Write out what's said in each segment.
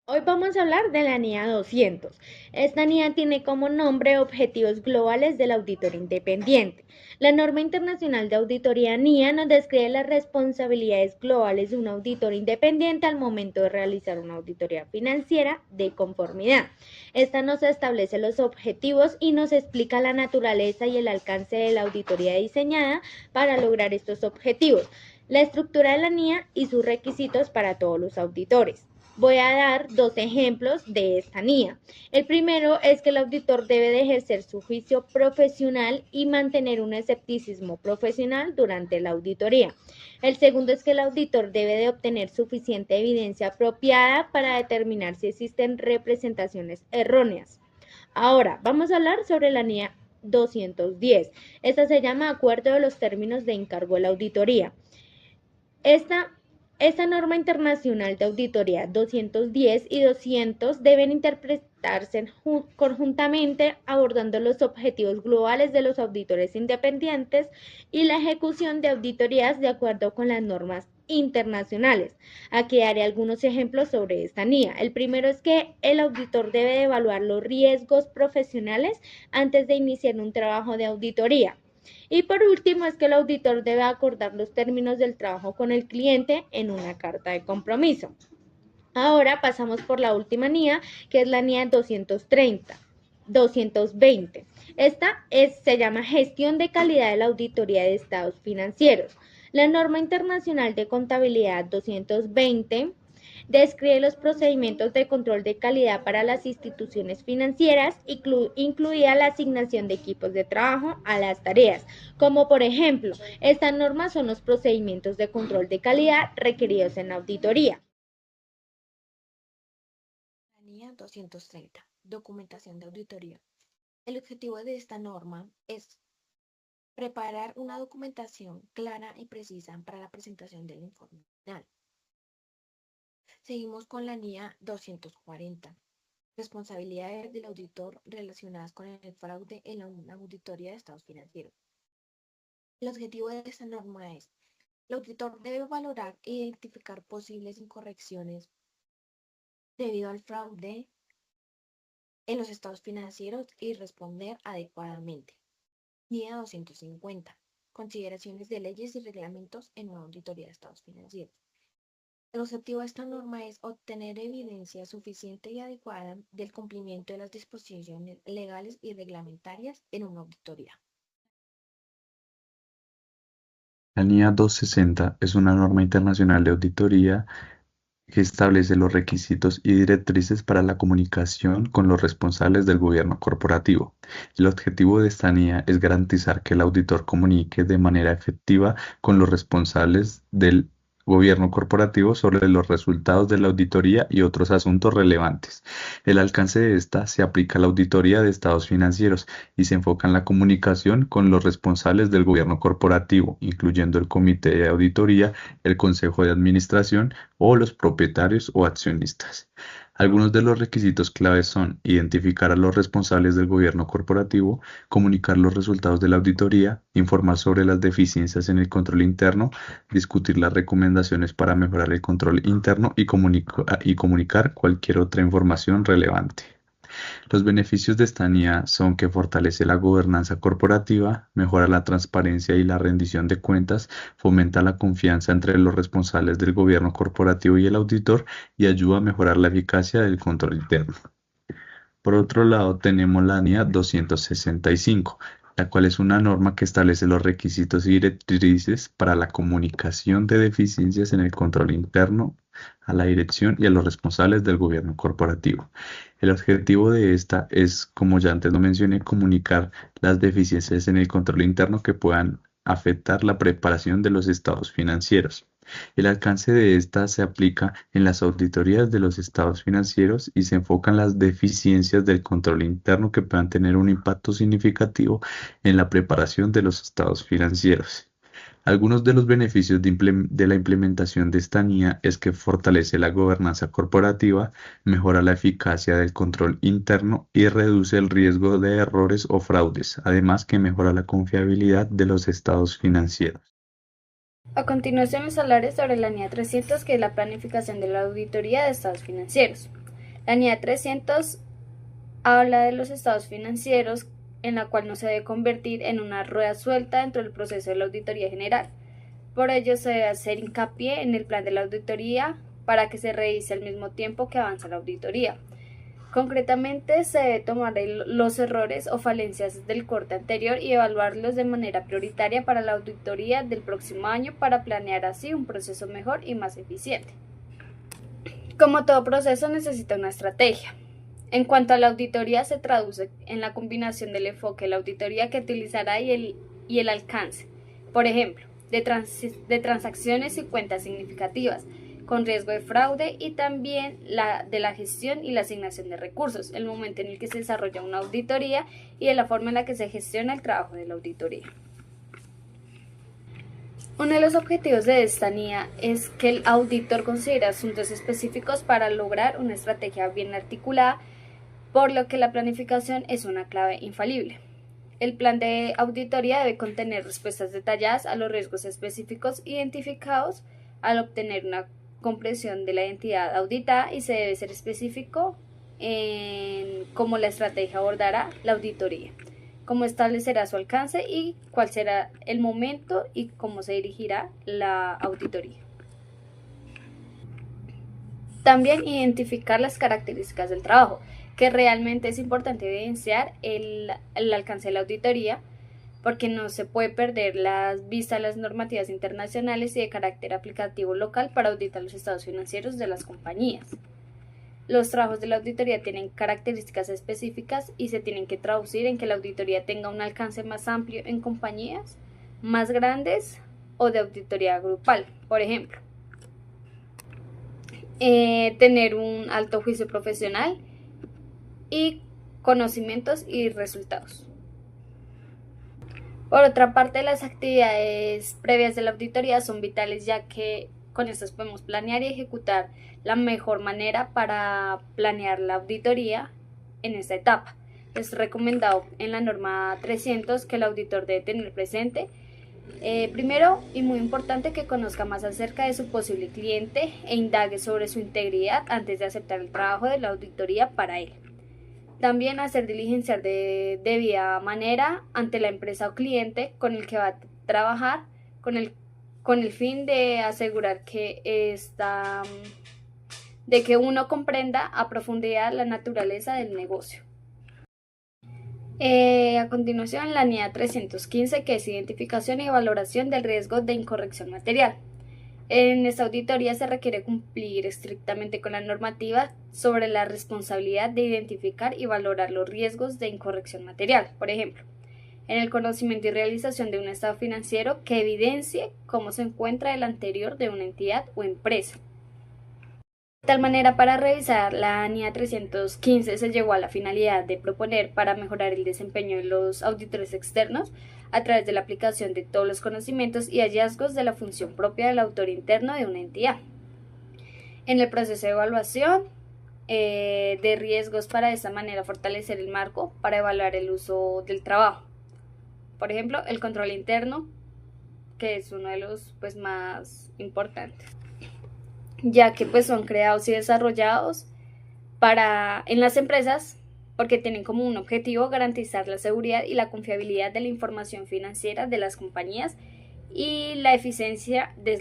Hoy vamos a hablar de la NIA 200. Esta NIA tiene como nombre Objetivos Globales del Auditor Independiente. La norma internacional de auditoría NIA nos describe las responsabilidades globales de un auditor independiente al momento de realizar una auditoría financiera de conformidad. Esta nos establece los objetivos y nos explica la naturaleza y el alcance de la auditoría diseñada para lograr estos objetivos, la estructura de la NIA y sus requisitos para todos los auditores. Voy a dar dos ejemplos de esta NIA. El primero es que el auditor debe de ejercer su juicio profesional y mantener un escepticismo profesional durante la auditoría. El segundo es que el auditor debe de obtener suficiente evidencia apropiada para determinar si existen representaciones erróneas. Ahora, vamos a hablar sobre la NIA 210. Esta se llama Acuerdo de los términos de encargo de la auditoría. Esta Esta norma internacional de auditoría 210 y 200 deben interpretarse conjuntamente abordando los objetivos globales de los auditores independientes y la ejecución de auditorías de acuerdo con las normas internacionales. Aquí daré algunos ejemplos sobre esta NIA. El primero es que el auditor debe evaluar los riesgos profesionales antes de iniciar un trabajo de auditoría. Y por último es que el auditor debe acordar los términos del trabajo con el cliente en una carta de compromiso. Ahora pasamos por la última NIA, que es la NIA 220. Se llama Gestión de Calidad de la Auditoría de Estados Financieros. La norma internacional de contabilidad 220 describe los procedimientos de control de calidad para las instituciones financieras, incluida la asignación de equipos de trabajo a las tareas, como por ejemplo, estas normas son los procedimientos de control de calidad requeridos en la auditoría. Planilla 230. Documentación de auditoría. El objetivo de esta norma es preparar una documentación clara y precisa para la presentación del informe final. Seguimos con la NIA 240. Responsabilidades del auditor relacionadas con el fraude en la auditoría de estados financieros. El objetivo de esta norma es: el auditor debe valorar e identificar posibles incorrecciones debido al fraude en los estados financieros y responder adecuadamente. NIA 250. Consideraciones de leyes y reglamentos en una auditoría de estados financieros. El objetivo de esta norma es obtener evidencia suficiente y adecuada del cumplimiento de las disposiciones legales y reglamentarias en una auditoría. La NIA 260 es una norma internacional de auditoría que establece los requisitos y directrices para la comunicación con los responsables del gobierno corporativo. El objetivo de esta NIA es garantizar que el auditor comunique de manera efectiva con los responsables del gobierno corporativo sobre los resultados de la auditoría y otros asuntos relevantes. El alcance de esta se aplica a la auditoría de estados financieros y se enfoca en la comunicación con los responsables del gobierno corporativo, incluyendo el comité de auditoría, el consejo de administración o los propietarios o accionistas. Algunos de los requisitos claves son identificar a los responsables del gobierno corporativo, comunicar los resultados de la auditoría, informar sobre las deficiencias en el control interno, discutir las recomendaciones para mejorar el control interno y comunicar cualquier otra información relevante. Los beneficios de esta NIA son que fortalece la gobernanza corporativa, mejora la transparencia y la rendición de cuentas, fomenta la confianza entre los responsables del gobierno corporativo y el auditor y ayuda a mejorar la eficacia del control interno. Por otro lado, tenemos la NIA 265, la cual es una norma que establece los requisitos y directrices para la comunicación de deficiencias en el control interno a la dirección y a los responsables del gobierno corporativo. El objetivo de esta es, como ya antes lo mencioné, comunicar las deficiencias en el control interno que puedan afectar la preparación de los estados financieros. El alcance de esta se aplica en las auditorías de los estados financieros y se enfoca en las deficiencias del control interno que puedan tener un impacto significativo en la preparación de los estados financieros. Algunos de los beneficios de la implementación de esta NIA es que fortalece la gobernanza corporativa, mejora la eficacia del control interno y reduce el riesgo de errores o fraudes, además que mejora la confiabilidad de los estados financieros. A continuación les hablaré sobre la NIA 300, que es la planificación de la auditoría de estados financieros. La NIA 300 habla de los estados financieros, en la cual no se debe convertir en una rueda suelta dentro del proceso de la auditoría general. Por ello se debe hacer hincapié en el plan de la auditoría para que se revise al mismo tiempo que avanza la auditoría. Concretamente, se debe tomar los errores o falencias del corte anterior y evaluarlos de manera prioritaria para la auditoría del próximo año para planear así un proceso mejor y más eficiente. Como todo proceso necesita una estrategia. En cuanto a la auditoría, se traduce en la combinación del enfoque de la auditoría que utilizará y el alcance. Por ejemplo, de transacciones y cuentas significativas, con riesgo de fraude, y también de la gestión y la asignación de recursos, el momento en el que se desarrolla una auditoría y de la forma en la que se gestiona el trabajo de la auditoría. Uno de los objetivos de esta NIA es que el auditor considere asuntos específicos para lograr una estrategia bien articulada, por lo que la planificación es una clave infalible. El plan de auditoría debe contener respuestas detalladas a los riesgos específicos identificados al obtener una comprensión de la entidad auditada, y se debe ser específico en cómo la estrategia abordará la auditoría, cómo establecerá su alcance y cuál será el momento y cómo se dirigirá la auditoría. También identificar las características del trabajo, que realmente es importante evidenciar el alcance de la auditoría, porque no se puede perder la vista a las normativas internacionales y de carácter aplicativo local para auditar los estados financieros de las compañías. Los trabajos de la auditoría tienen características específicas y se tienen que traducir en que la auditoría tenga un alcance más amplio en compañías más grandes o de auditoría grupal. Por ejemplo, tener un alto juicio profesional y conocimientos y resultados. Por otra parte, las actividades previas de la auditoría son vitales, ya que con estas podemos planear y ejecutar la mejor manera para planear la auditoría en esta etapa. Es recomendado en la norma 300 que el auditor debe tener presente, primero y muy importante, que conozca más acerca de su posible cliente e indague sobre su integridad antes de aceptar el trabajo de la auditoría para él. También hacer diligenciar de debida manera ante la empresa o cliente con el que va a trabajar, con el fin de asegurar de que uno comprenda a profundidad la naturaleza del negocio. A continuación, la NIA 315, que es identificación y valoración del riesgo de incorrección material. En esta auditoría se requiere cumplir estrictamente con la normativa sobre la responsabilidad de identificar y valorar los riesgos de incorrección material. Por ejemplo, en el conocimiento y realización de un estado financiero que evidencie cómo se encuentra el anterior de una entidad o empresa. De tal manera, para revisar la NIA 315 se llegó a la finalidad de proponer para mejorar el desempeño de los auditores externos a través de la aplicación de todos los conocimientos y hallazgos de la función propia del auditor interno de una entidad. En el proceso de evaluación de riesgos, para de esta manera fortalecer el marco para evaluar el uso del trabajo. Por ejemplo, el control interno, que es uno de los más importantes, ya que son creados y desarrollados en las empresas, porque tienen como un objetivo garantizar la seguridad y la confiabilidad de la información financiera de las compañías y la eficiencia de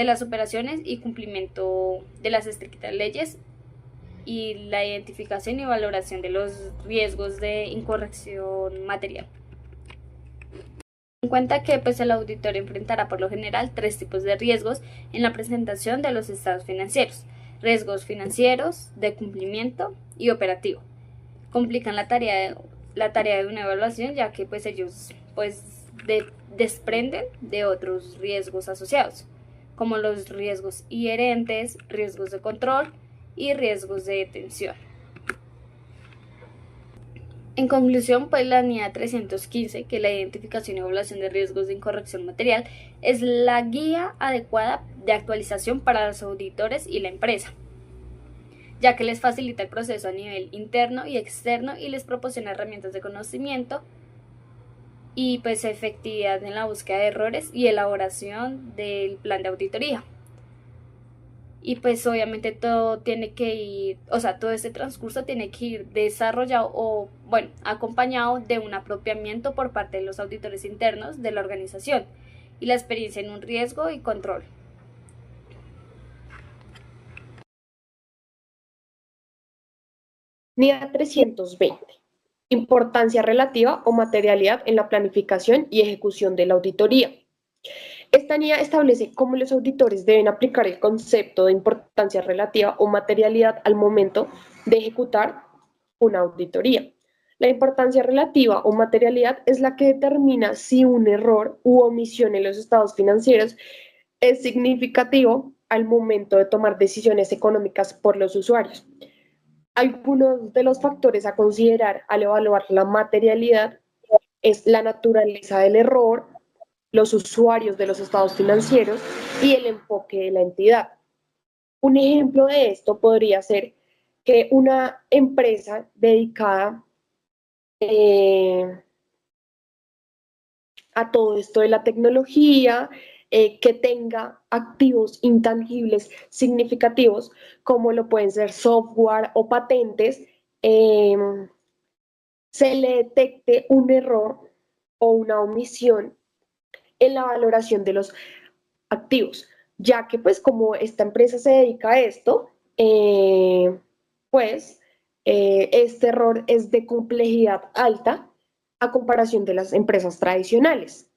las operaciones y cumplimiento de las estrictas leyes, y la identificación y valoración de los riesgos de incorrección material. En cuenta que el auditor enfrentará por lo general 3 tipos de riesgos en la presentación de los estados financieros: riesgos financieros, de cumplimiento y operativo. Complican la tarea de una evaluación, ya que ellos desprenden de otros riesgos asociados, como los riesgos inherentes, riesgos de control y riesgos de detención. En conclusión, la NIA 315, que es la identificación y evaluación de riesgos de incorrección material, es la guía adecuada de actualización para los auditores y la empresa, ya que les facilita el proceso a nivel interno y externo y les proporciona herramientas de conocimiento y efectividad en la búsqueda de errores y elaboración del plan de auditoría. y pues obviamente todo tiene que ir, o sea, todo este transcurso tiene que ir desarrollado o, bueno, acompañado de un apropiamiento por parte de los auditores internos de la organización y la experiencia en un riesgo y control. NIA 320. Importancia relativa o materialidad en la planificación y ejecución de la auditoría. Esta NIA establece cómo los auditores deben aplicar el concepto de importancia relativa o materialidad al momento de ejecutar una auditoría. La importancia relativa o materialidad es la que determina si un error u omisión en los estados financieros es significativo al momento de tomar decisiones económicas por los usuarios. Algunos de los factores a considerar al evaluar la materialidad es la naturaleza del error, los usuarios de los estados financieros y el enfoque de la entidad. Un ejemplo de esto podría ser que una empresa dedicada a todo esto de la tecnología, que tenga activos intangibles significativos, como lo pueden ser software o patentes, se le detecte un error o una omisión en la valoración de los activos, ya que pues como esta empresa se dedica a esto, este error es de complejidad alta a comparación de las empresas tradicionales.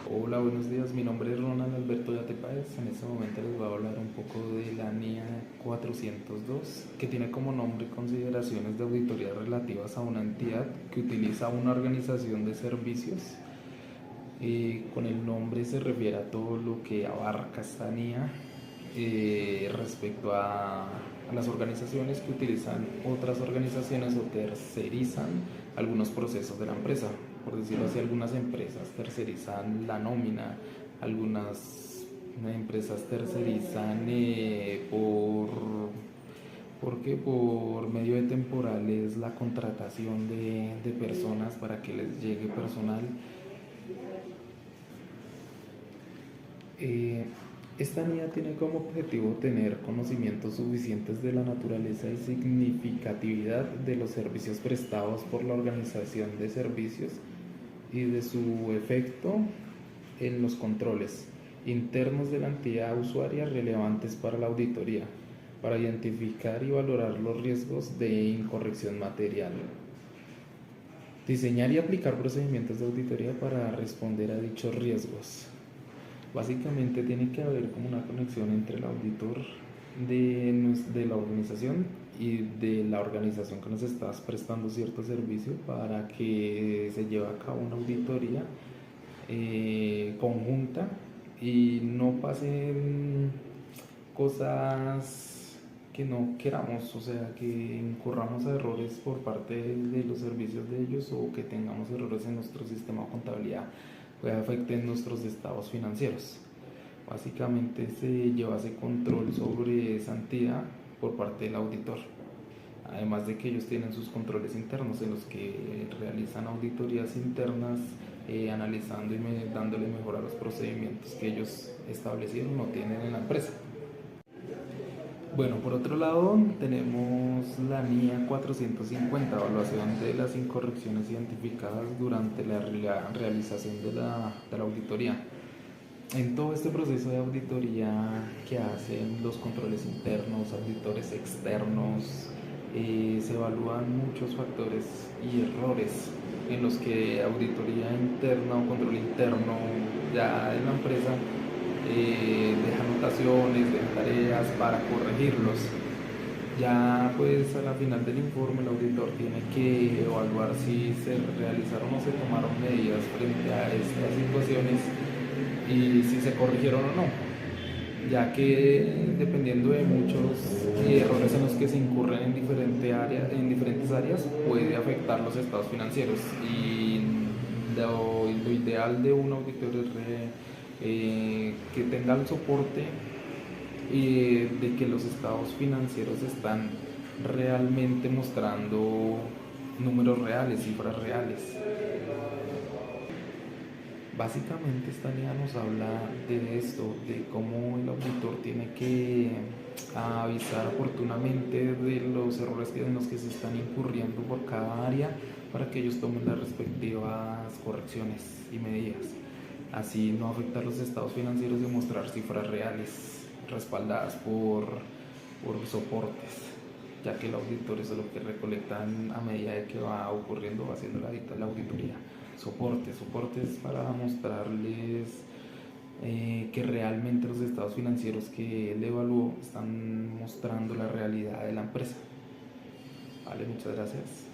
Hola, buenos días. Mi nombre es Ronald Alberto Yatepáez. En este momento les voy a hablar un poco de la NIA 402, que tiene como nombre consideraciones de auditoría relativas a una entidad que utiliza una organización de servicios. Con el nombre se refiere a todo lo que abarca esta NIA respecto a las organizaciones que utilizan otras organizaciones o tercerizan algunos procesos de la empresa. Por decirlo así, algunas empresas tercerizan la nómina, algunas empresas tercerizan por medio de temporales la contratación de personas para que les llegue personal. Esta NIA tiene como objetivo tener conocimientos suficientes de la naturaleza y significatividad de los servicios prestados por la organización de servicios y de su efecto en los controles internos de la entidad usuaria relevantes para la auditoría, para identificar y valorar los riesgos de incorrección material. Diseñar y aplicar procedimientos de auditoría para responder a dichos riesgos. Básicamente tiene que haber como una conexión entre el auditor de la organización y de la organización que nos está prestando cierto servicio para que se lleve a cabo una auditoría conjunta y no pasen cosas que no queramos, o sea, que incurramos a errores por parte de los servicios de ellos o que tengamos errores en nuestro sistema de contabilidad que afecten nuestros estados financieros. Básicamente se lleva ese control sobre esa entidad por parte del auditor. Además de que ellos tienen sus controles internos en los que realizan auditorías internas, analizando y dándole mejora a los procedimientos que ellos establecieron o tienen en la empresa. Bueno, por otro lado tenemos la NIA 450, evaluación de las incorrecciones identificadas durante la realización de la auditoría. En todo este proceso de auditoría que hacen los controles internos, auditores externos, se evalúan muchos factores y errores en los que auditoría interna o control interno ya en la empresa deja anotaciones, deja tareas para corregirlos. Ya pues a la final del informe el auditor tiene que evaluar si se realizaron o se tomaron medidas frente a estas situaciones y si se corrigieron o no, ya que dependiendo de muchos errores en los que se incurren en diferentes áreas puede afectar los estados financieros y lo ideal de un auditor es que tenga el soporte de que los estados financieros están realmente mostrando números reales, cifras reales. Básicamente esta guía nos habla de esto, de cómo el auditor tiene que avisar oportunamente de los errores en los que se están incurriendo por cada área para que ellos tomen las respectivas correcciones y medidas. Así no afectar los estados financieros y mostrar cifras reales respaldadas por soportes, ya que el auditor es lo que recolectan a medida de que va ocurriendo, va haciendo la auditoría. Soportes para mostrarles que realmente los estados financieros que él evaluó están mostrando la realidad de la empresa. Vale, muchas gracias.